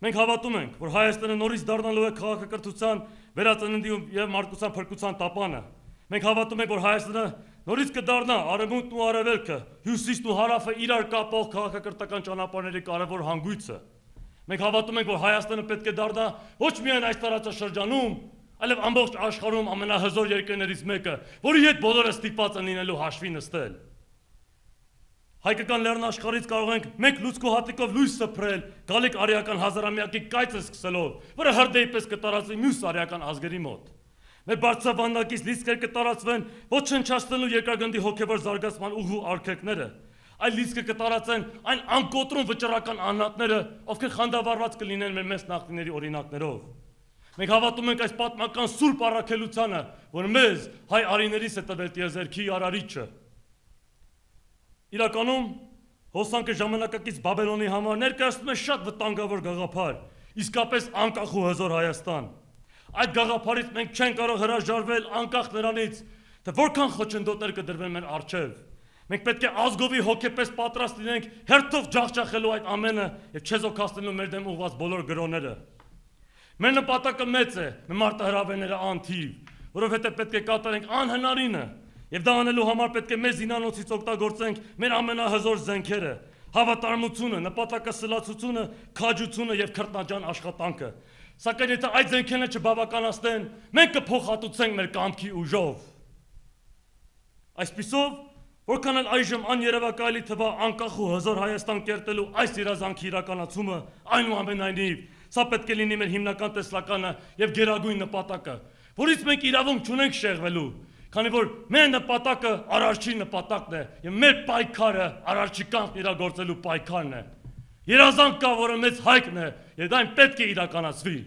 Մենք հավատում ենք, որ Հայաստանը նորից դառնալու է քաղաքակրթության, վերածննդի եւ մարդկության փրկության տապանը։ Մենք հավատում ենք, որ Հայաստանը նորից կդառնա արևմուտքն ու արևելքը, հյուսիսն ու հարավը իրար կապող քաղաքակրթական ճանապարհների կարևոր հանգույցը։ Մենք հավատում ենք, որ Հայաստանը պետք է դառնա ոչ միայն այս տարածաշրջանում, այլև ամբողջ աշխարհում ամենահզոր երկրներից մեկը, որի հետ բոլորը ստիպված են լինելու հաշվի նստել։ Հայկական լեռնաշխարհից կարող ենք մենք լուցկու հատիկով լույս սփռել գալիք արիական հազարամյակի կայծը սկսելով, որը հրդեհի պես կտարածվի մյուս արիական ազգերի մոտ։ Մեր բարձրավանդակից լիցքեր կտարածվեն ոչնչացնելու երկրագնդի հոգևոր զարգացման ուղու արգելքները, այլ լիցքը կտարածեն այն անկոտրում վճռական անհատները, ովքեր խանդավառված կլինեն մեր մեծ նախնիների օրինակներով։ Մենք հավատում ենք այս պատմական սուրբ առաքելությանը, որ մեզ հայ արիներից է տվել տիեզերքի արարիչը։ Իրականում հոսանքը ժամանակակից Բաբելոնի համար ներկայացնում է շատ վտանգավոր գաղափար, իսկապես անկախ ու հզոր Հայաստան։ Այդ գաղափարից մենք չենք կարող հրաժարվել անկախ նրանից, թե որքան խոչընդոտներ կդրվեն մեր առջև։ Մենք պետք է ազգովի հոգեպես պատրաստ լինենք հերթով ջախջախելու այդ ամենը եւ չեզոքացնելու մեր դեմ ուղված բոլոր գրոները։ Մեր նպատակը մեծ է, մեր մարտահրավերները անթիվ, որովհետեւ պետք է կատարենք անհնարինը։ Եվ դա անելու համար պետք է մեր զինանոցից օգտագործենք մեր ամենահզոր զենքերը, հավատարմությունը, նպատակասլացությունը, քաջությունը եւ քրտնաջան աշխատանքը։ Սակայն եթե այդ զենքերը չբավականացնեն, մենք կփոխհատուցենք մեր կամքի ուժով։ Այսպիսով, որքան էլ այժմ աներևակայելի թվա անկախ ու հզոր Հայաստան կերտելու այս երազանքի իրականացումը, այնուամենայնիվ, սա պետք է լինի մեր հիմնական տեսլականը եւ գերագույն նպատակը, որից մենք իրավունք չունենք շեղվելու։ Քանի որ մեր նպատակը արարչի նպատակն է եւ մեր պայքարը արարչի կամքն իրագործելու պայքարն է։ Երազանք կա, որը մեծ հայկն է, եւ դա պետք է իրականացվի։